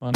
Fun.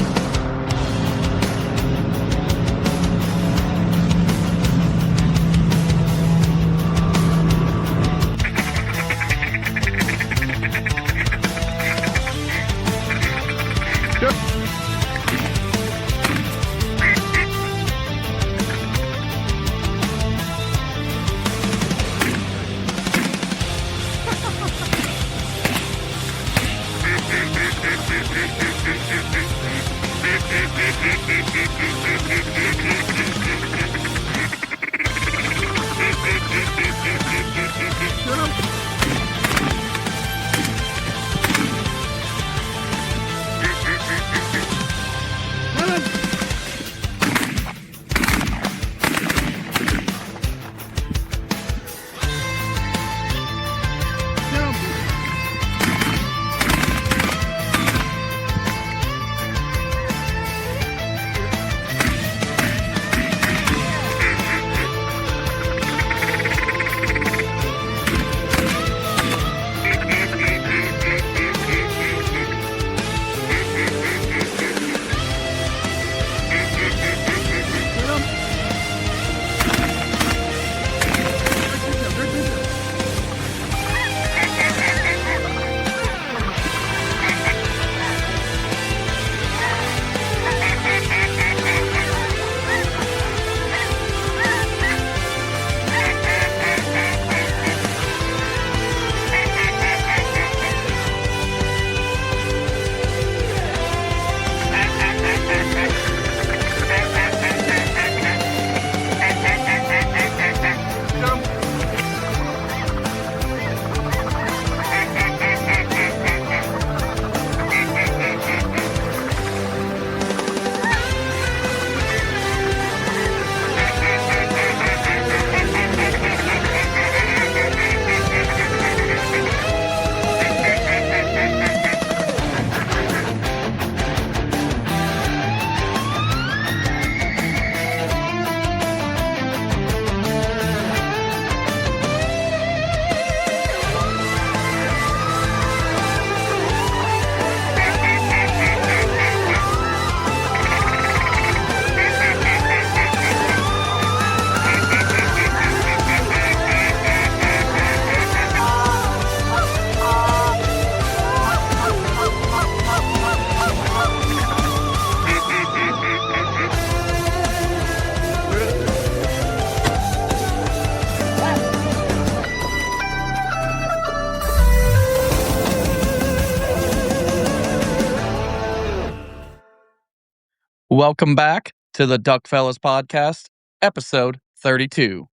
Welcome back to the Duck Fellas podcast, episode 32.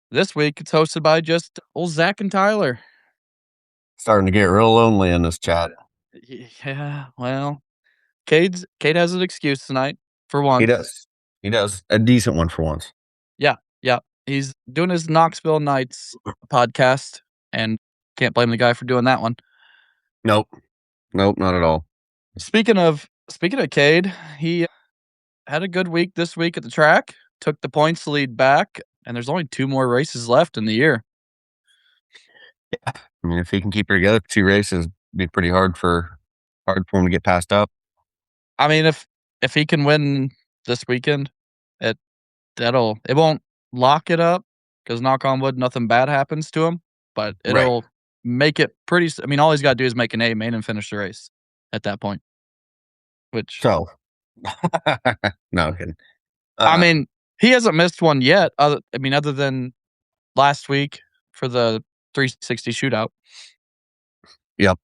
This week, it's hosted by just old Zach and Tyler. Starting to get real lonely in this chat. Yeah, well, Cade has an excuse tonight for once. He does. A decent one for once. Yeah. He's doing his Knoxville Nights podcast, and can't blame the guy for doing that one. Nope, not at all. Speaking of Cade, he had a good week this week at the track, took the points lead back, and there's only 2 more races left in the year. Yeah, I mean, if he can keep it together for 2 races, it'd be pretty hard for him to get passed up. I mean, if he can win this weekend, it won't lock it up, because knock on wood, nothing bad happens to him, but it'll make it pretty. I mean, all he's got to do is make an A main and finish the race at that point. Which no, I'm kidding. I mean, he hasn't missed one yet. Other than last week for the 360 shootout. Yep.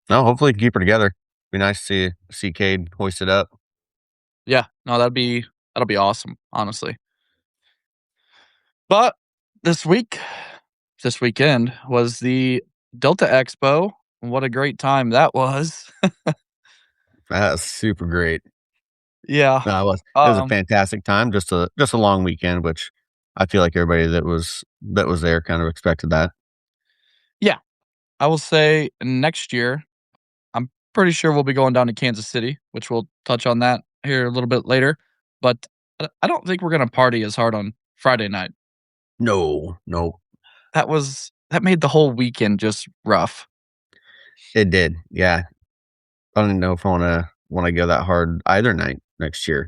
No, hopefully he can keep her together. Be nice to see Cade hoist it up. Yeah, no, that'll be awesome, honestly. But this weekend was the Delta Expo. What a great time that was. That was super great. Yeah. No, it was a fantastic time. Just a long weekend, which I feel like everybody that was there kind of expected that. Yeah. I will say next year, I'm pretty sure we'll be going down to Kansas City, which we'll touch on that here a little bit later. But I don't think we're going to party as hard on Friday night. No. That made the whole weekend just rough. It did, yeah. I don't even know if I want to wanna go that hard either night next year.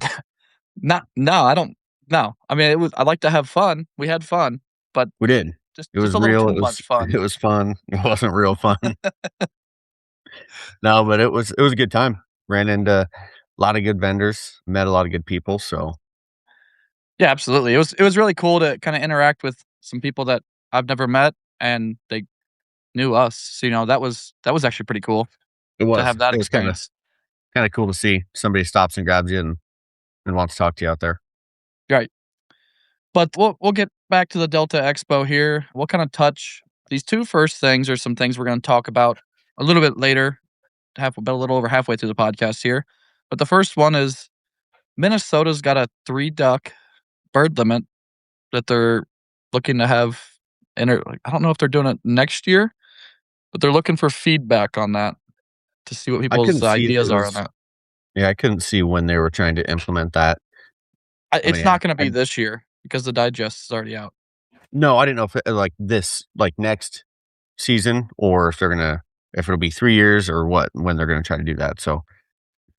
Not no, I don't no. I mean, I like to have fun. We had fun, but We did. just It just was a little real, too much fun. it was fun. It wasn't real fun. No, but it was a good time. Ran into a lot of good vendors, met a lot of good people, so Yeah, absolutely. It was really cool to kinda interact with some people that I've never met, and they knew us. So, that was actually pretty cool it to was. have that It was experience. kinda cool to see somebody stops and grabs you and wants to talk to you out there. Right. But we'll get back to the Delta Expo here. We'll kinda touch these 2 first things are some things we're gonna talk about a little bit later, about a little over halfway through the podcast here. But the first one is Minnesota's got a 3 duck bird limit that they're looking to have I don't know if they're doing it next year, but they're looking for feedback on that to see what I people's couldn't see ideas it are on was that. yeah, I couldn't see when they were trying to implement that. I It's mean, not gonna I be this year because the digest is already out. no, I didn't know if like next season or if it'll be 3 years or what when they're gonna try to do that, so,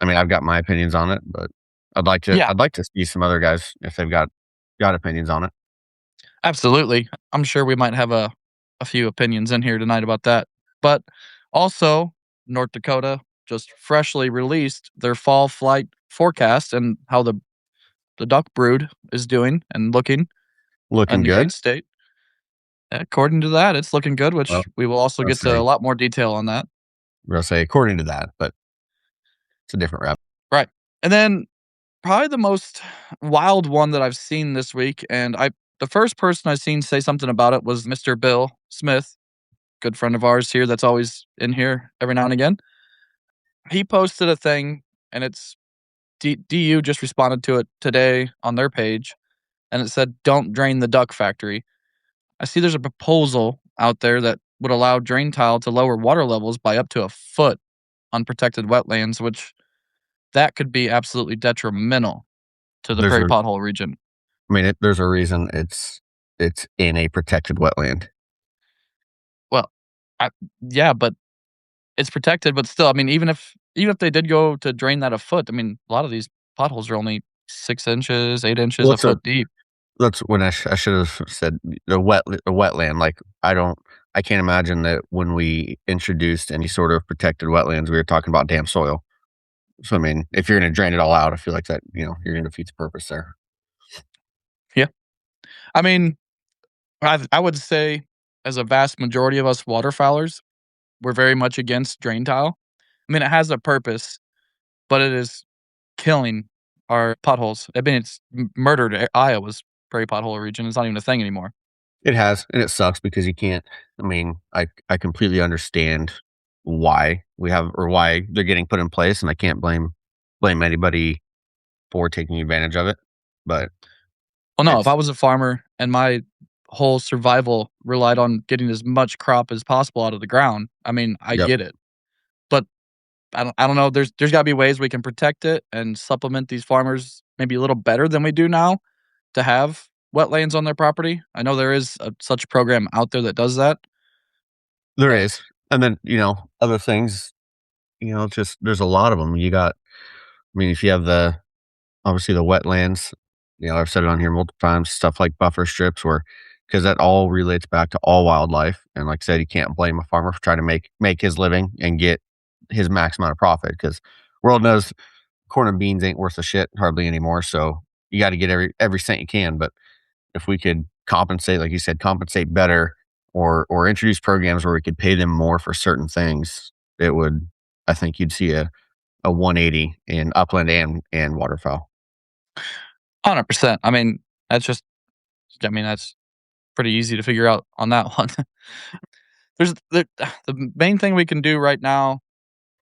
I mean, I've got my opinions on it, but Yeah, I'd like to see some other guys if they've got opinions on it. absolutely. I'm sure we might have a few opinions in here tonight about that. But also, North Dakota just freshly released their fall flight forecast and how the duck brood is doing and looking in Looking the great good? state. According to that, it's looking good, Well, which we will also I'll get to a say lot more detail on that. I'll say according to that, but it's a different route. Right. And then probably the most wild one that I've seen this week, and I the first person I've seen say something about it was Mr. Bill Smith, good friend of ours here that's always in here every now and again. He posted a thing, and it's DU just responded to it today on their page, and it said, "Don't drain the duck factory." I see there's a proposal out there that would allow drain tile to lower water levels by up to a foot on protected wetlands, which that could be absolutely detrimental to the There's prairie a pothole region. there's a reason it's in a protected wetland. Well, I yeah, but it's protected, but still, I mean, even if they did go to drain that a foot, I mean, a lot of these potholes are only 6 inches, 8 inches, Well, a foot deep. that's when I should have said the wetland, like, I can't imagine that when we introduced any sort of protected wetlands, we were talking about damp soil. So, I mean, if you're gonna drain it all out, I feel like that, you're gonna defeat the purpose there. Yeah. I mean, I would say as a vast majority of us waterfowlers, we're very much against drain tile. I mean, it has a purpose, but it is killing our potholes. I mean, it's murdered Iowa's prairie pothole region. It's not even a thing anymore. It has, and it sucks because you can't I mean, I completely understand why we have or why they're getting put in place, and I can't blame anybody for taking advantage of it, but Well, no, if I it's was a farmer and my whole survival relied on getting as much crop as possible out of the ground, I mean, I Yep. get it. But I don't know, there's gotta be ways we can protect it and supplement these farmers maybe a little better than we do now to have wetlands on their property. I know there is such a program out there that does that, There but is, and then, other things, just there's a lot of them. I mean, if you have obviously the wetlands, I've said it on here multiple times, stuff like buffer strips where because that all relates back to all wildlife, and like I said, you can't blame a farmer for trying to make his living and get his max amount of profit because world knows corn and beans ain't worth a shit hardly anymore, so you gotta get every cent you can, but if we could compensate, like you said, compensate better or introduce programs where we could pay them more for certain things, it would I think you'd see a 180 in upland and waterfowl. 100%. That's pretty easy to figure out on that one. There's the main thing we can do right now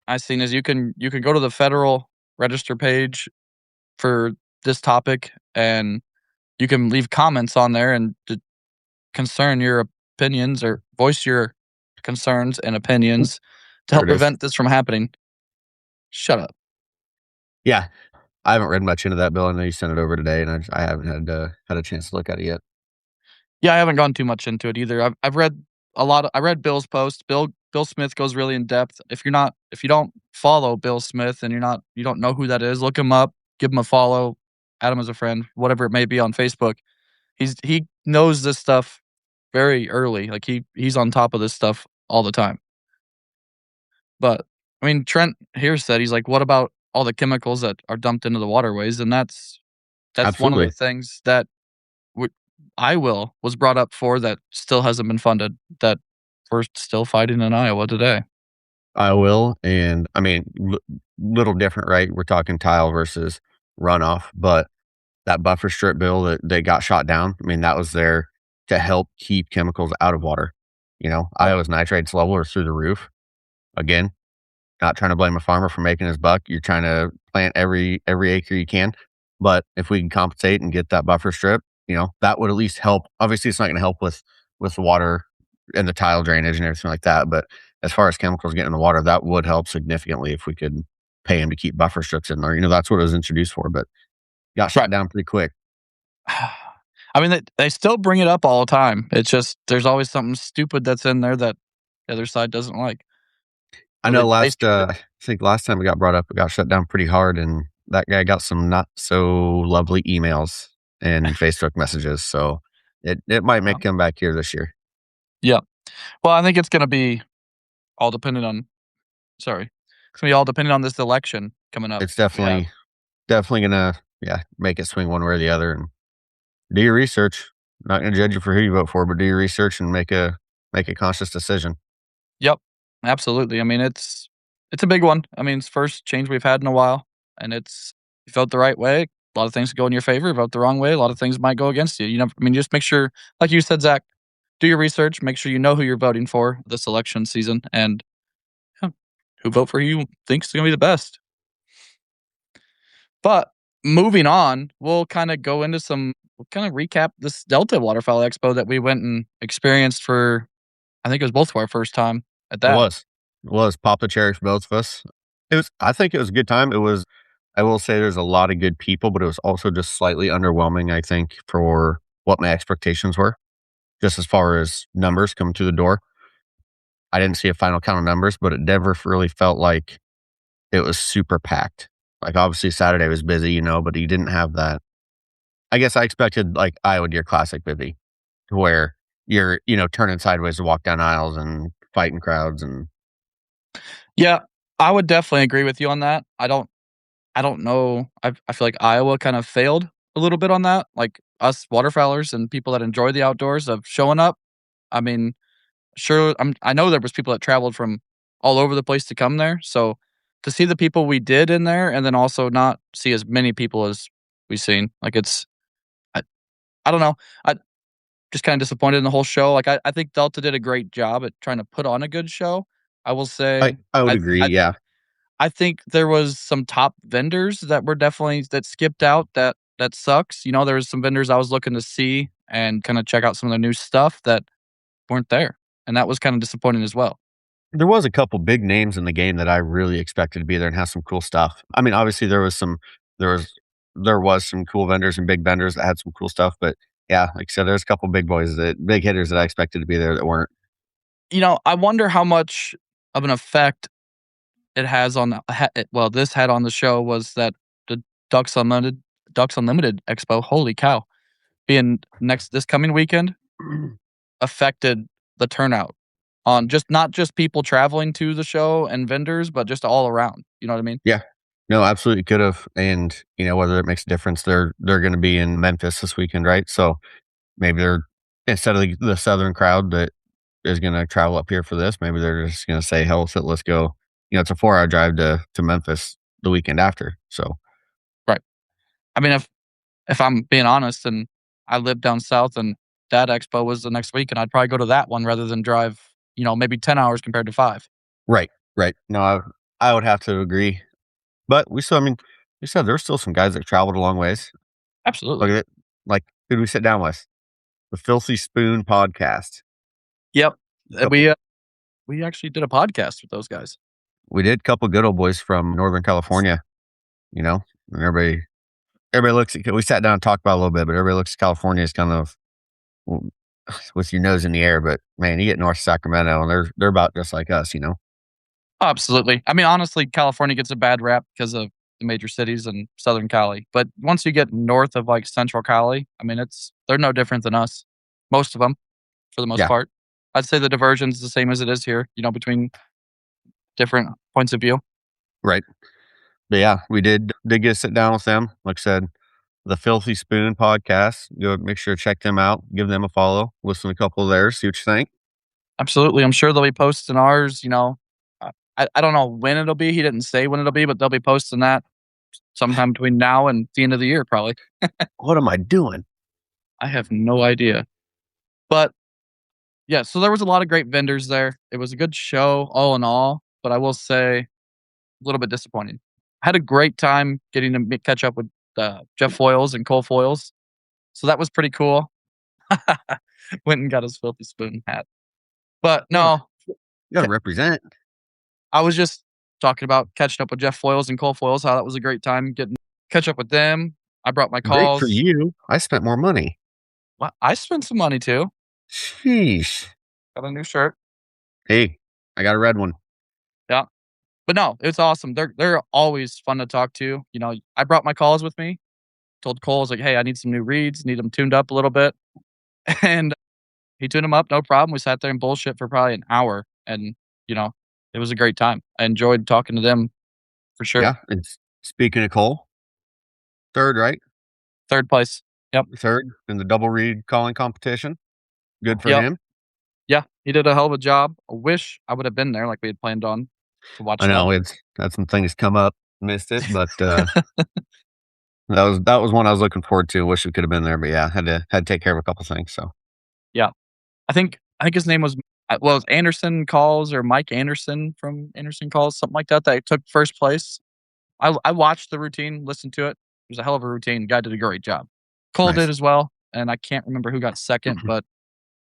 I've seen is you can go to the federal register page for this topic, and you can leave comments on there and concern your opinions or voice your concerns and opinions to There help it is. prevent this from happening. Shut up. Yeah, I haven't read much into that bill. I know you sent it over today, and I haven't had a chance to look at it yet. Yeah, I haven't gone too much into it either. I've read a lot. I read Bill's post. Bill Bill Smith goes really in depth. If you don't follow Bill Smith and you don't know who that is, look him up, give him a follow, add him as a friend, whatever it may be on Facebook. He knows this stuff very early. Like he's on top of this stuff all the time. But I mean, Trent here said he's like, "What about all the chemicals that are dumped into the waterways?" And that's one of the Absolutely. things that would I will was brought up for that still hasn't been funded. That we're still fighting in Iowa today. I will, and I mean, little different, right? We're talking tile versus runoff, but that buffer strip bill that they got shot down, I mean, that was there to help keep chemicals out of water. Yep. Iowa's nitrates level are through the roof. Again, not trying to blame a farmer for making his buck. You're trying to plant every acre you can. But if we can compensate and get that buffer strip, that would at least help. Obviously, it's not going to help with the water and the tile drainage and everything like that. But as far as chemicals getting in the water, that would help significantly if we could pay him to keep buffer strips in there. That's what it was introduced for, but got shot Right. down pretty quick. I mean, they still bring it up all the time. It's just there's always something stupid that's in there that the other side doesn't like. I So know they skip it. I think last time it got brought up, it got shut down pretty hard, and that guy got some not so lovely emails and Facebook messages. So it might Yeah. make him back here this year. Yeah. Well, I think it's gonna be all dependent on sorry. It's gonna be all dependent on this election coming up It's that we have. definitely gonna make it swing one way or the other. And do your research. Not gonna judge you for who you vote for, but do your research and make a conscious decision. Yep. Absolutely. I mean, it's a big one. I mean, it's the first change we've had in a while, and it's you vote the right way, a lot of things go in your favor. Vote the wrong way, a lot of things might go against you. I mean, just make sure, like you said, Zach, do your research, make sure you know who you're voting for this election season, and yeah, who vote for who you think's going to be the best. But moving on, we'll kind of recap this Delta Waterfowl Expo that we went and experienced for, I think it was both of our first time at It that. was. It was. Pop the cherry for both of us. I think it was a good time. I will say there's a lot of good people, but it was also just slightly underwhelming, I think, for what my expectations were, just as far as numbers coming through the door. I didn't see a final count of numbers, but it never really felt like it was super packed. Like, obviously, Saturday was busy, but you didn't have that. I guess I expected, like, Iowa Deer Classic busy, to where you're, turning sideways to walk down aisles and fighting crowds and Yeah, I would definitely agree with you on that. I don't know. I feel like Iowa kind of failed a little bit on that. Like us waterfowlers and people that enjoy the outdoors of showing up. I mean, sure, I know there was people that traveled from all over the place to come there. So to see the people we did in there, and then also not see as many people as we've seen, like I, I don't know. I just kind of disappointed in the whole show. Like I think Delta did a great job at trying to put on a good show. I will say, I would I agree, I yeah. I think there was some top vendors that were definitely that skipped out that sucks. There was some vendors I was looking to see and kinda check out some of the new stuff that weren't there, and that was kinda disappointing as well. There was a couple big names in the game that I really expected to be there and have some cool stuff. I mean, obviously, there was there was some cool vendors and big vendors that had some cool stuff, but yeah, like I said, there's a couple big hitters that I expected to be there that weren't. I wonder how much of an effect it has on this had on the show was that the Ducks Unlimited Ducks Unlimited Expo, holy cow, being next this coming weekend affected the turnout on just not just people traveling to the show and vendors, but just all around. You know what I mean? Yeah. No, absolutely could have. And, whether it makes a difference, they're gonna be in Memphis this weekend, right? So maybe they're instead of the southern crowd that is gonna travel up here for this, maybe they're just gonna say, "Hell with it, let's go." It's a 4-hour drive to Memphis the weekend after. So Right. I mean, if I'm being honest, and I live down south, and that expo was the next week, and I'd probably go to that one rather than drive, maybe 10 hours compared to 5. right, right. No, I would have to agree. But we still I mean, you said there's still some guys that traveled a long ways. Look Absolutely. at it. Like, who did we sit down with? The Filthy Spoon podcast. Yep. Couple We actually did a podcast with those guys. we did couple good old boys from Northern California, you know? And everybody looks at we sat down and talked about it a little bit, but everybody looks at California as kind of with your nose in the air, but man, you get north of Sacramento and they're about just like us, you know? Absolutely. I mean, honestly, California gets a bad rap because of the major cities in Southern Cali, but once you get north of, like, Central Cali, I mean, they're no different than us. Most of them, for the most Yeah, part. I'd say the diversion's the same as it is here, between different points of view. right. But yeah, we did get to sit down with them. Like I said, the Filthy Spoon podcast. Go make sure to check them out, give them a follow, listen to a couple of theirs, see what you think. Absolutely. I'm sure they'll be posting ours, I don't know when it'll be. He didn't say when it'll be, but they'll be posting that sometime between now and the end of the year, probably. What am I doing? I have no idea. But yeah, so there was a lot of great vendors there. It was a good show all in all, but I will say a little bit disappointing. I had a great time getting to catch up with Jeff Foils and Cole Foils. So that was pretty cool. Went and got his Filthy Spoon hat. But Hey, no, you gotta represent. I was just talking about catching up with Jeff Foils and Cole Foils, how that was a great time getting catch up with them. I brought my Great for calls. you. I spent more money. Well, I spent some money too. Sheesh. Got a new shirt. Hey, I got a red one. Yeah. But no, it's awesome. They're always fun to talk to. I brought my calls with me. Told Cole, I was like, hey, I need some new reeds, need them tuned up a little bit. And he tuned them up, no problem. We sat there and bullshit for probably an hour. And, you know, it was a great time. I enjoyed talking to them for sure. Yeah. And speaking of Cole, third, right? Third place. Yep. Third in the double read calling competition. Good for Yep. him. Yeah, he did a hell of a job. I wish I would have been there like we had planned on to I watch that. know it's had some things come up, missed it, but that was one I was looking forward to. Wish we could have been there, but yeah, had to take care of a couple things. So Yeah. I think his name was well, it was Anderson Calls or Mike Anderson from Anderson Calls, something like that, that took first place. I watched the routine, listened to it. It was a hell of a routine. Guy did a great job. Cole did nice. as well, and I can't remember who got second, but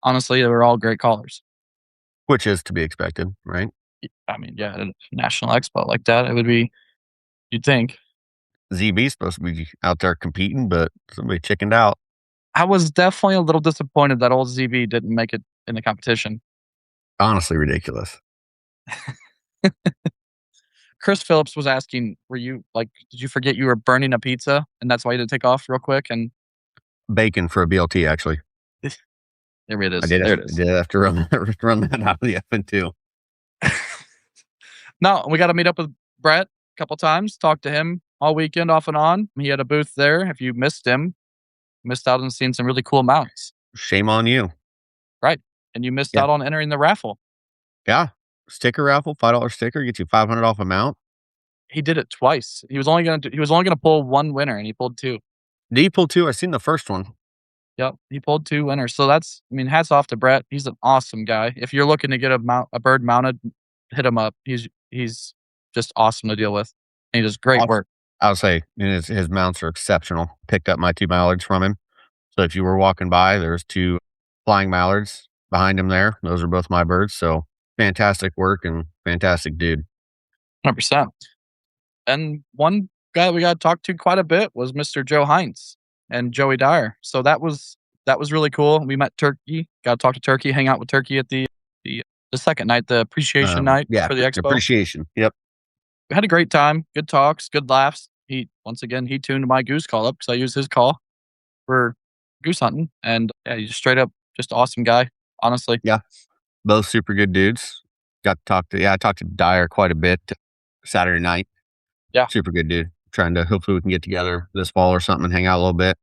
honestly, they were all great callers. Which is to be expected, right? I mean, yeah, at a national expo like that, it would be you'd think. ZB's supposed to be out there competing, but somebody chickened out. I was definitely a little disappointed that old ZB didn't make it in the competition. Honestly, ridiculous. Chris Phillips was asking, "Were you like, did you forget you were burning a pizza, and that's why you had to take off real quick?" And Bacon for a BLT, actually. there it I is. did. There it I is. did have to run run that out of the oven too. No, we got to meet up with Brett a couple times. Talk to him all weekend, off and on. He had a booth there. If you missed him, missed out on seeing some really cool mounts, Shame on you. right? And you missed Yeah, out on entering the raffle. yeah. Sticker raffle, $5 sticker gets you 500 off a mount. He did it twice. He was only gonna pull one winner, and he pulled two. Did he pull two? I seen the first one. Yep, he pulled 2 winners. So I mean, hats off to Brett. He's an awesome guy. If you're looking to get a bird mounted, hit him up. He's just awesome to deal with. And he does great work. I'll say his mounts are exceptional. Picked up my 2 mallards from him. So if you were walking by, there's 2 flying mallards behind him there. Those are both my birds. So fantastic work and fantastic dude. 100%. And one guy that we got to talk to quite a bit was Mr. Joe Heinz and Joey Dyer. So that was really cool. We met Turkey. Got to talk to Turkey, hang out with Turkey at the second night, the appreciation night Yeah, for the expo. appreciation. Yep. We had a great time, good talks, good laughs. He tuned my goose call up because I used his call for goose hunting, and yeah, he's straight up just awesome guy. Honestly, Yeah. Both super good dudes. Got to talk to, yeah, I talked to Dyer quite a bit Saturday night. yeah, Super good dude. Trying to, hopefully we can get together this fall or something and hang out a little bit.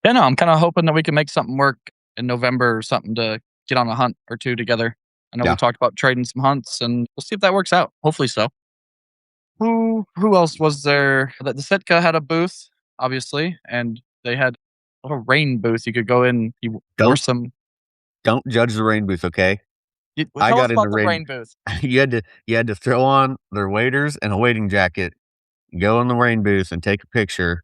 yeah. No, I'm kind of hoping that we can make something work in November or something to get on a hunt or two together. I know we Yeah. talked about trading some hunts, and we'll see if that works out. Hopefully so. Who else was there? The Sitka had a booth, obviously, and they had a little rain booth. You could go in. You wore Don't, some. don't judge the rain booth. Okay. I Tell us got in the about the rain. rain booth. You had to throw on their waders and a wading jacket, go in the rain booth and take a picture,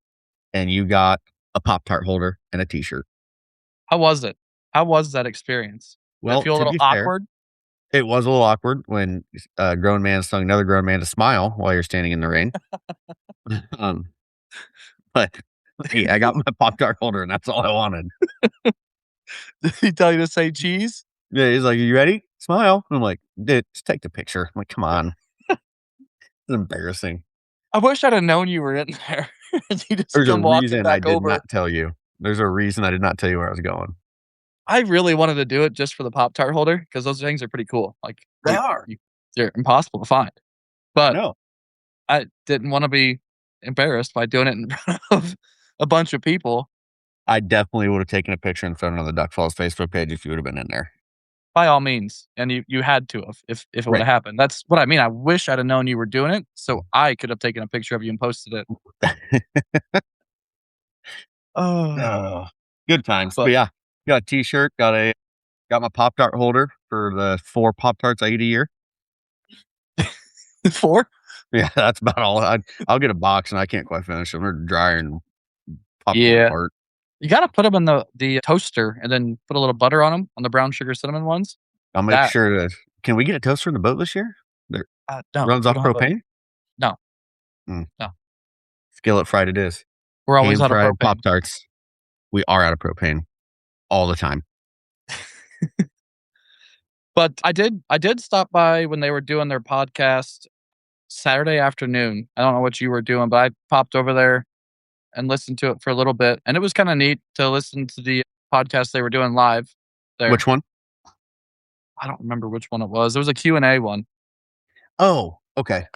and you got a Pop-Tart holder and a t-shirt. How was it? How was that experience? Did it Well, feel a to little be fair, awkward? it was a little awkward when a grown man is telling another grown man to smile while you're standing in the rain. Um, but hey, I got my Pop-Tart holder and that's all I wanted. Did he tell you to say cheese? Yeah, he's like, "You ready? Smile." I'm like, "Dude, just take the picture." I'm like, "Come on." It's embarrassing. I wish I'd have known you were in there. You just There's a come walking reason I back did not over. tell you. There's a reason I did not tell you where I was going. I really wanted to do it just for the Pop-Tart holder because those things are pretty cool. Like, They are. they're impossible to find, I but know. I didn't wanna be embarrassed by doing it in front of a bunch of people. I definitely would have taken a picture and thrown it on the Duck Falls Facebook page if you would have been in there. By all means, and you had to have if it Right. woulda happened. That's what I mean. I wish I'd have known you were doing it so I could have taken a picture of you and posted it. Oh, Oh, good times. But but yeah, got a T-shirt, got my Pop Tart holder for the 4 Pop Tarts I eat a year. 4? Yeah, that's about all. I'll get a box and I can't quite finish them. They're dry and pop them Yeah. apart. You gotta put them in the toaster and then put a little butter on them, on the brown sugar cinnamon ones. I'll make That sure to can we get a toaster in the boat this year that no, runs we off don't have a propane? no, Mm, no. skillet fried it is. We're always Hand out of fried propane. Pop Tarts. We are out of propane all the time. But I did stop by when they were doing their podcast Saturday afternoon. I don't know what you were doing, but I popped over there and listened to it for a little bit, and it was kinda neat to listen to the podcast they were doing live there. Which one? I don't remember which one it was. It was a Q&A one. Oh, okay.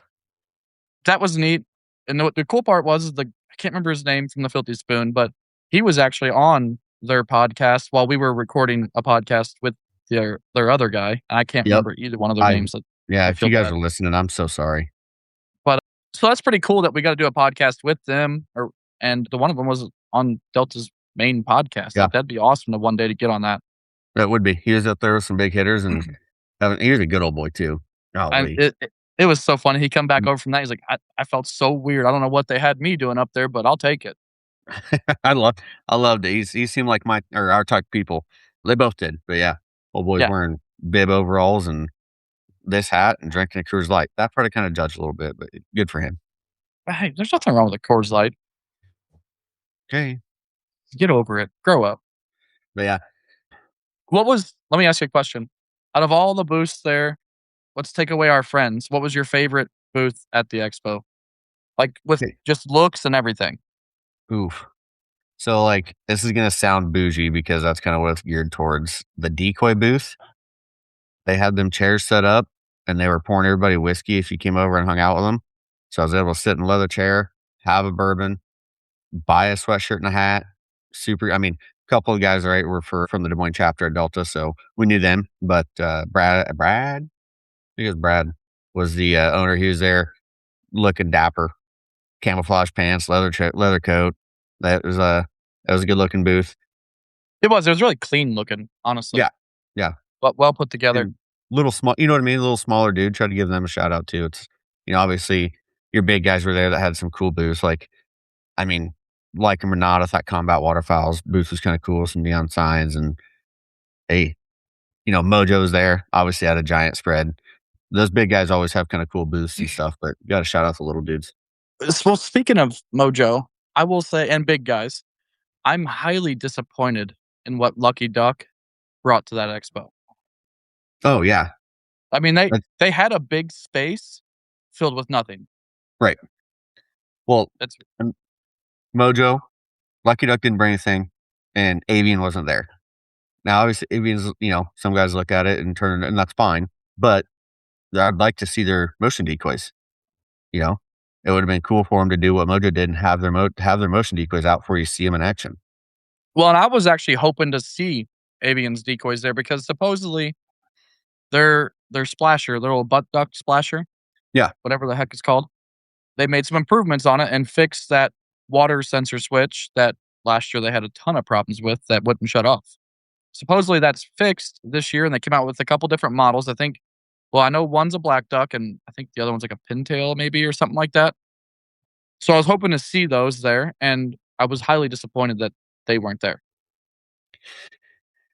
That was neat, and the cool part was is I can't remember his name from the Filthy Spoon, but he was actually on their podcast while we were recording a podcast with their other guy, and I can't Yep. remember either one of their I names, that Yeah, I if feel you guys bad. are listening, I'm so sorry. But so that's pretty cool that we got to do a podcast with them, and the one of them was on Delta's main podcast. Yeah, Like that'd be awesome to one day to get on that. that would be. He was up there with some big hitters and he was a good old boy too. And Golly. it was so funny. He come back Mm. over from that. He's like, I felt so weird. I don't know what they had me doing up there, but I'll take it. I love I loved it. He seemed like my or our type of people. They both did. But yeah, old boy's Yeah. wearing bib overalls and this hat and drinking a Coors Light. That part I kind of judged a little bit, but good for him. Hey, there's nothing wrong with a Coors Light. Okay. Get over it. Grow up. But yeah. Let me ask you a question. Out of all the booths there, let's take away our friends. What was your favorite booth at the expo? Like with Okay. just looks and everything. Oof. So like this is gonna sound bougie because that's kind of what it's geared towards. The decoy booth, they had them chairs set up and they were pouring everybody whiskey if you came over and hung out with them. So I was able to sit in a leather chair, have a bourbon, buy a sweatshirt and a hat. Super. I mean, a couple of guys, right, were from the Des Moines chapter at Delta, so we knew them. But Brad, I think it was Brad, was the owner. He was there, looking dapper, camouflage pants, leather coat. That was a good looking booth. It was really clean looking, honestly. Yeah, yeah, But well put together. and little small. You know what I mean? A little smaller dude. Try to give them a shout out too. It's obviously your big guys were there that had some cool booths. Like I mean, like them or not, I thought Combat Waterfowls booth was kind of cool, some neon signs, and hey, Mojo's there. Obviously, had a giant spread. Those big guys always have kind of cool booths and stuff, but got to shout out the little dudes. Well, speaking of Mojo, I will say, and big guys, I'm highly disappointed in what Lucky Duck brought to that expo. Oh yeah, I mean, they that's they had a big space filled with nothing. right. Well, That's um, Mojo, Lucky Duck didn't bring anything, and Avian wasn't there. Now, obviously, Avian's, some guys look at it and turn, and that's fine. But I'd like to see their motion decoys. You know, it would have been cool for them to do what Mojo did and have have their motion decoys out before you see them in action. well, and I was actually hoping to see Avian's decoys there because supposedly their splasher, their little butt duck splasher, Yeah, whatever the heck it's called, they made some improvements on it and fixed that water sensor switch that last year they had a ton of problems with that wouldn't shut off. Supposedly that's fixed this year, and they came out with a couple different models. I think, well, I know one's a black duck, and I think the other one's like a pintail, maybe, or something like that. So I was hoping to see those there, and I was highly disappointed that they weren't there.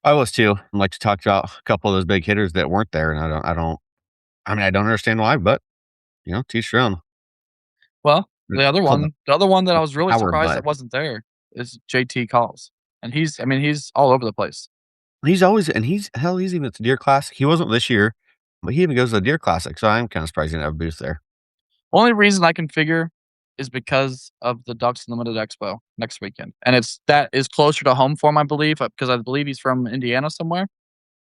I was too. I'd like to talk about a couple of those big hitters that weren't there, and I mean, I don't understand why, but teach their own. Well, It's the other one that I the was really power surprised butt. that wasn't there is JT Calls, and he's, I mean, he's all over the place. He's always and he's even at the Deer Classic. He wasn't this year, but he even goes to the Deer Classic, so I'm kinda surprised he didn't have a booth there. Only reason I can figure is because of the Ducks Unlimited Expo next weekend, and that is closer to home for him, I believe, because I believe he's from Indiana somewhere.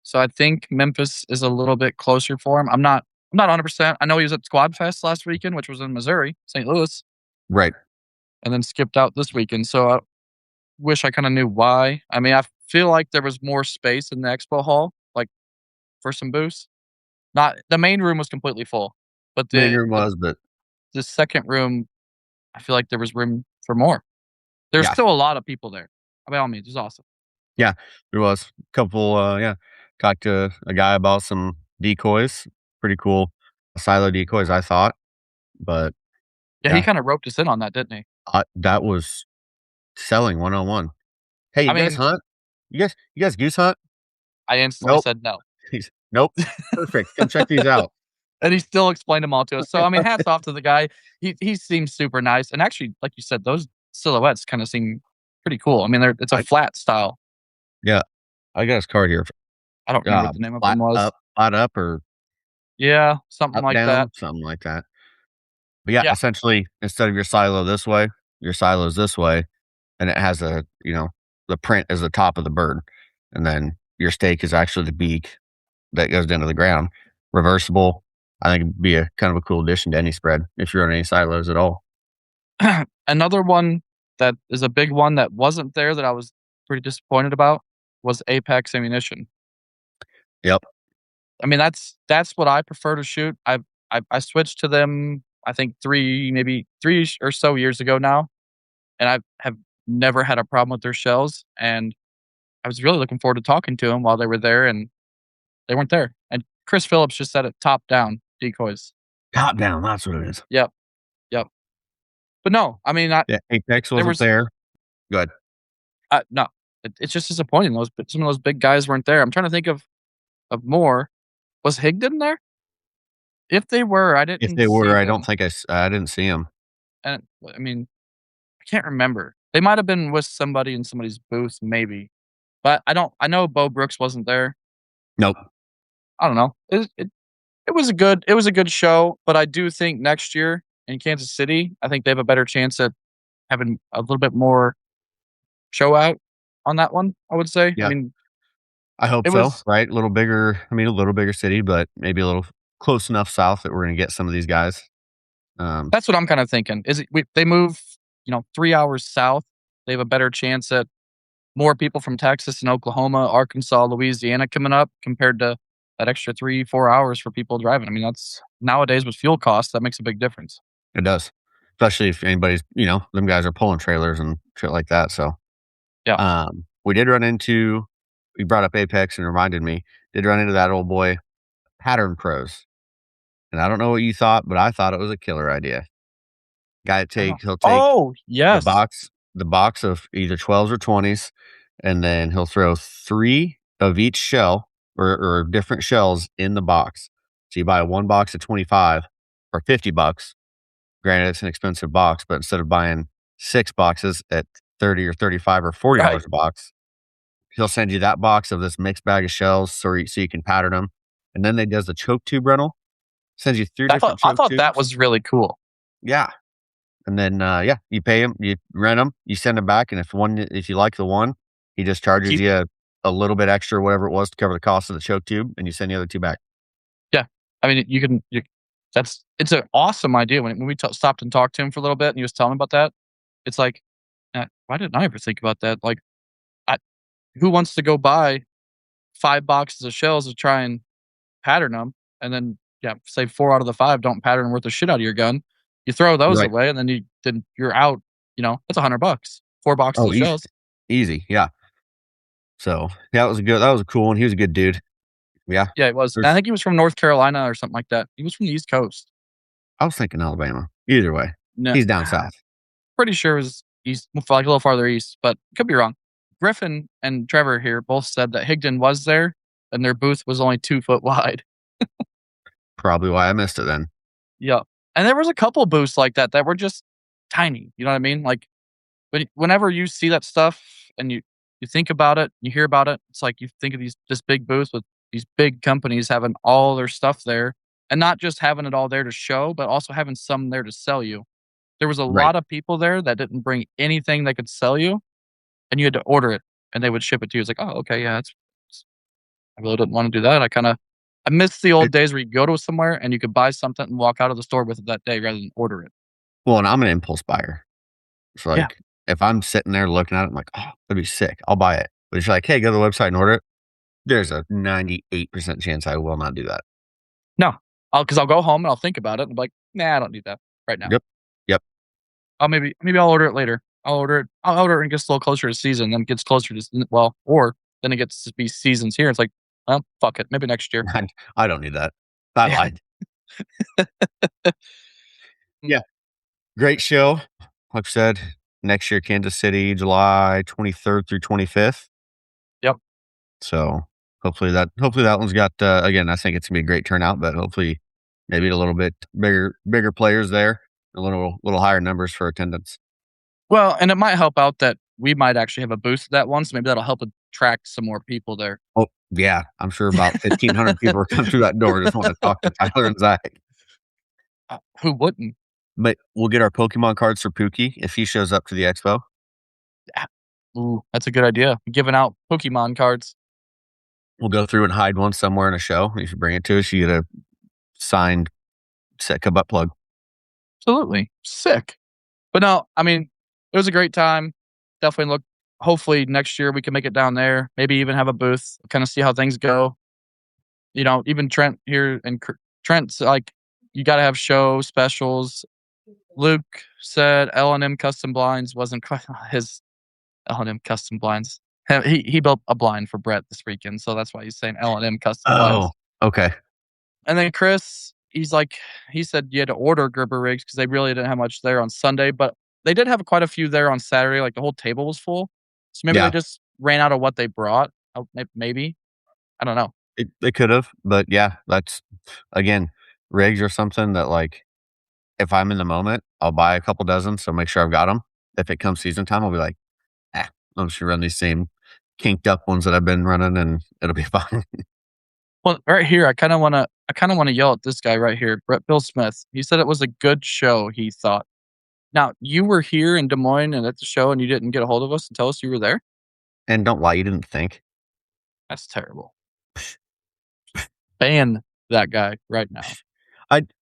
So I think Memphis is a little bit closer for him. I'm not 100%. I know he was at Squad Fest last weekend, which was in Missouri, St. Louis, Right. and then skipped out this weekend. So I wish I kind of knew why. I mean, I feel like there was more space in the expo hall, like for some booths. Not the main room was completely full, but Main the room the was, but the second room, I feel like there was room for more. There's yeah. still a lot of people there. By all means, it's awesome. Yeah, there was. Couple, yeah. Talked to a guy about some decoys. Pretty cool silo decoys, I thought, but Yeah, he yeah, kind of roped us in on that, didn't he? that was selling one-on-one. "Hey, I you guys mean, hunt? You guys goose hunt?" I instantly "Nope." said no. "Nope." "Perfect. Come check these out." And he still explained them all to us. So I mean, hats off to the guy. He seems super nice. And actually, like you said, those silhouettes kind of seem pretty cool. I mean, it's a I flat style. Yeah, I got his card here. I don't remember what the name of them was. Flat up or Yeah, something up like that. down, something like that. But yeah, Yeah. essentially, instead of your silo this way, your silo's this way, and it has the print is the top of the bird, and then your stake is actually the beak that goes down to the ground. Reversible. I think it'd be a kind of a cool addition to any spread if you're on any silos at all. Another one that is a big one that wasn't there that I was pretty disappointed about was Apex Ammunition. Yep. I mean, that's what I prefer to shoot. I switched to them, I think 3 or so years ago now, and I have never had a problem with their shells, and I was really looking forward to talking to them while they were there, and they weren't there. And Chris Phillips just said it top down decoys. Top down, that's what it is. Yep, yep. But no, I mean, Yeah, Apex there wasn't was there. Good. no, it's just disappointing. Some of those big guys weren't there. I'm trying to think of more. Was Higdon there? If they were, I If didn't they see were, them. I didn't see them. And I mean, I can't remember. They might have been with somebody in somebody's booth, maybe. But I don't. I know Bo Brooks wasn't there. Nope. I don't know. It was a good show, but I do think next year in Kansas City, I think they have a better chance at having a little bit more show out on that one. I would say. I Yeah, mean, I hope it so, was right? A little bigger a little bigger city, but maybe a little close enough south that we're gonna get some of these guys. Um, that's what I'm kind of thinking. They move, 3 hours south, they have a better chance at more people from Texas and Oklahoma, Arkansas, Louisiana coming up compared to that extra 3, 4 hours for people driving. I mean, that's nowadays with fuel costs, that makes a big difference. it does, especially if anybody's them guys are pulling trailers and shit like that, so, Yeah. we did run into we brought up Apex and reminded me, did run into that old boy, Pattern Pros, and I don't know what you thought, but I thought it was a killer idea. He'll take Oh, the yes. box of either 12s or 20s, and then he'll throw 3 of each shell or different shells in the box. So you buy one box of 25 for $50. Granted, it's an expensive box, but instead of buying 6 boxes at 30 or 35 or $40 Right. a box, he'll send you that box of this mixed bag of shells so you can pattern them. And then they does the choke tube rental, sends you 3 different I choke thought that tubes. was really cool. Yeah, and then, yeah, you pay him, you rent them, you send them back, and if you like the one, he just charges Keep you a little bit extra, whatever it was, to cover the cost of the choke tube, and you send the other 2 back. Yeah. I mean, it's an awesome idea. When we stopped and talked to him for a little bit and he was telling me about that, it's like, why didn't I ever think about that? Like, I who wants to go buy 5 boxes of shells to try and pattern them, and then, yeah, say 4 out of the 5 don't pattern worth the shit out of your gun. You throw those Right. away, and then you're out, that's $100. 4 boxes Oh, of easy. shells. Easy, yeah. So, yeah, that was a cool one, he was a good dude. Yeah. Yeah, it was. And I There's think he was from North Carolina or something like that. He was from the East Coast. I was thinking Alabama. Either way, No, he's down south. pretty sure it was east, like a little farther east, but could be wrong. Griffin and Trevor here both said that Higdon was there, and their booth was only 2 foot wide. Probably why I missed it then. Yeah, and there was a couple booths like that that were just tiny. You know what I mean? Like whenever you see that stuff and you think about it, you hear about it. It's like you think of this big booth with these big companies having all their stuff there, and not just having it all there to show, but also having some there to sell you. There was a Right. lot of people there that didn't bring anything they could sell you, and you had to order it, and they would ship it to you. It's like, "Oh, okay, yeah, I really didn't wanna do that." I miss the old It's days where you go to somewhere and you could buy something and walk out of the store with it that day rather than order it. well, and I'm an impulse buyer. It's Yeah. like, if I'm sitting there looking at it, I'm like, "Oh, that'd be sick. I'll buy it." But it's like, "Hey, go to the website and order it." There's a 98% chance I will not do that. No. Because 'cause I'll go home and I'll think about it and be like, "Nah, I don't need that right now. Yep. Yep. Maybe I'll order it later. I'll order it when it gets a little closer to season, then it gets closer to or then it gets to be seasons here. It's like, well, fuck it, maybe next year." I don't need that. I Yeah. lied. Yeah. Great show. Like I said, next year, Kansas City, July 23rd through 25th. Yep. So hopefully that one's got, again, I think it's gonna be a great turnout, but hopefully maybe a little bit bigger players there, a little higher numbers for attendance. Well, and it might help out that we might actually have a booth at that one, so maybe that'll help attract some more people there. Oh, yeah, I'm sure about 1,500 people are coming through that door just wanna talk to Tyler and Zach. Who wouldn't? But we'll get our Pokemon cards for Pookie if he shows up to the expo. Ah, ooh, that's a good idea. Giving out Pokemon cards. We'll go through and hide one somewhere in a show. If you bring it to us, you get a signed Sitka butt plug. Absolutely. Sick. But no, I mean, it was a great time. Definitely look hopefully next year we can make it down there, maybe even have a booth, kinda see how things go. Even Trent here and Trent's like, "You gotta have show specials." Luke said L&M Custom Blinds wasn't quite his L&M Custom Blinds. He built a blind for Brett this weekend, so that's why he's saying L&M Custom Oh, Blinds. okay. And then Chris, he said you had to order Gerber rigs because they really didn't have much there on Sunday, but they did have quite a few there on Saturday, like, the whole table was full. So maybe they Yeah, just ran out of what they brought. Oh, maybe. I don't know. they could have, but yeah, that's again, rigs are something that, like, if I'm in the moment, I'll buy a couple dozen, so make sure I've got them. If it comes season time, I'll be like, "Ah, I'm just gonna run these same kinked up ones that I've been running, and it'll be fine." Well, right here, I kinda wanna yell at this guy right here, Brett Bill Smith. He said it was a good show, he thought. Now, you were here in Des Moines and at the show, and you didn't get a hold of us and tell us you were there? And don't lie, you didn't think. That's terrible. Ban that guy right now.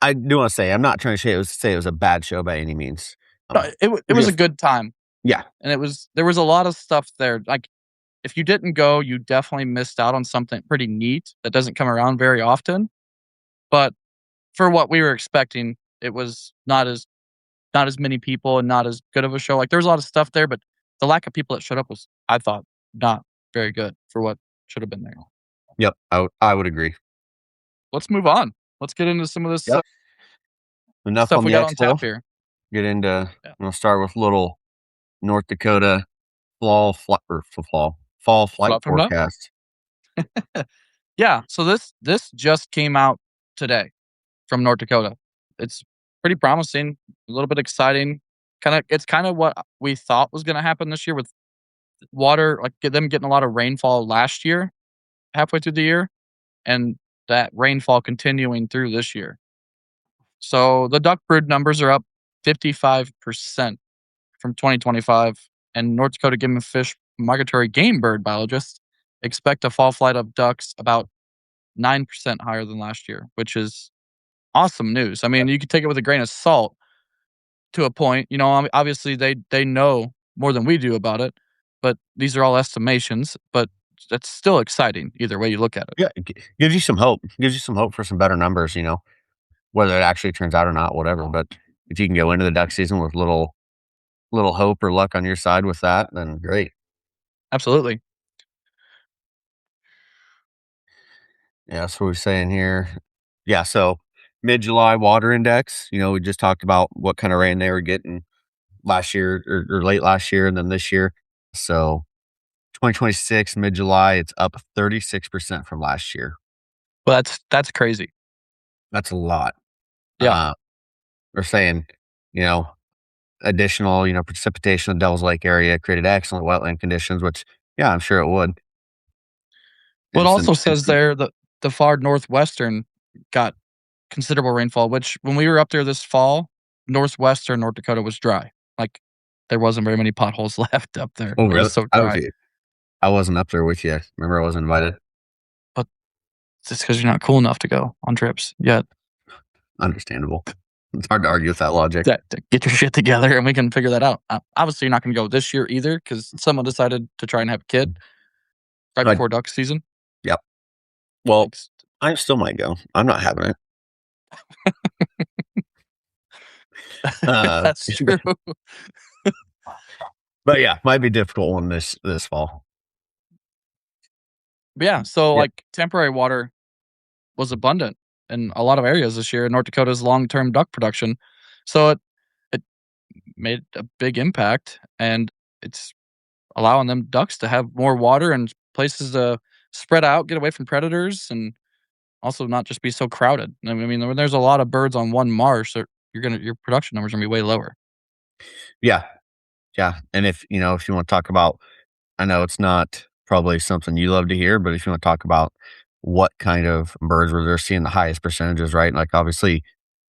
I do wanna say, I'm not trying to say it was a bad show by any means. No, it We're was a just good time, yeah, and there was a lot of stuff there, like, if you didn't go, you definitely missed out on something pretty neat that doesn't come around very often, but for what we were expecting, it was not as many people and not as good of a show, like, there was a lot of stuff there, but the lack of people that showed up was, I thought, not very good for what should have been there. yep, I would agree. Let's move on. Let's get into some of this, Yep. Enough stuff on we the got on tap expo. here. Get into Yeah. I'm gonna start with little North Dakota fall flight Fluff from that? forecast. Yeah, so this just came out today from North Dakota. It's pretty promising, a little bit exciting. It's kinda what we thought was gonna happen this year with water, like, them getting a lot of rainfall last year, halfway through the year, and that rainfall continuing through this year. So, the duck brood numbers are up 55% from 2025, and North Dakota Game and Fish migratory game bird biologists expect a fall flight of ducks about 9% higher than last year, which is awesome news. I mean, you could take it with a grain of salt to a point. Obviously they know more than we do about it, but these are all estimations. But that's still exciting either way you look at it. Yeah, it gives you some hope. Gives you some hope for some better numbers, whether it actually turns out or not, whatever. But if you can go into the duck season with little hope or luck on your side with that, then great. Absolutely. Yeah, that's what we're saying here. Yeah, so mid-July water index, we just talked about what kind of rain they were getting last year or late last year and then this year. So 2026 mid-July, it's up 36% from last year. Well, that's crazy. That's a lot. Yeah. Uh, we're saying, you know, additional, precipitation in the Devil's Lake area created excellent wetland conditions, which, Yeah, I'm sure it would. Well, it Instant also says instant there that the far northwestern got considerable rainfall, which when we were up there this fall, northwestern North Dakota was dry. Like, there wasn't very many potholes left up there. Oh, It was really? so dry. I wasn't up there with you. Remember, I wasn't invited? But it's because you're not cool enough to go on trips yet. Understandable. It's hard to argue with that logic. To get your shit together and we can figure that out. Obviously, you're not gonna go this year either because someone decided to try and have a kid right I before duck season. Yep. Well, Like, I still might go. I'm not having it. Uh, that's true. but yeah, might be a difficult one this fall. But yeah, so, Yeah. like, temporary water was abundant in a lot of areas this year in North Dakota's long-term duck production. So it made a big impact, and it's allowing them ducks to have more water and places to spread out, get away from predators, and also not just be so crowded. I mean, when there's a lot of birds on one marsh, your production numbers are gonna be way lower. Yeah. Yeah. And if you want to talk about, I know it's not probably something you love to hear, but if you want to talk about what kind of birds where they're seeing the highest percentages, right? Like obviously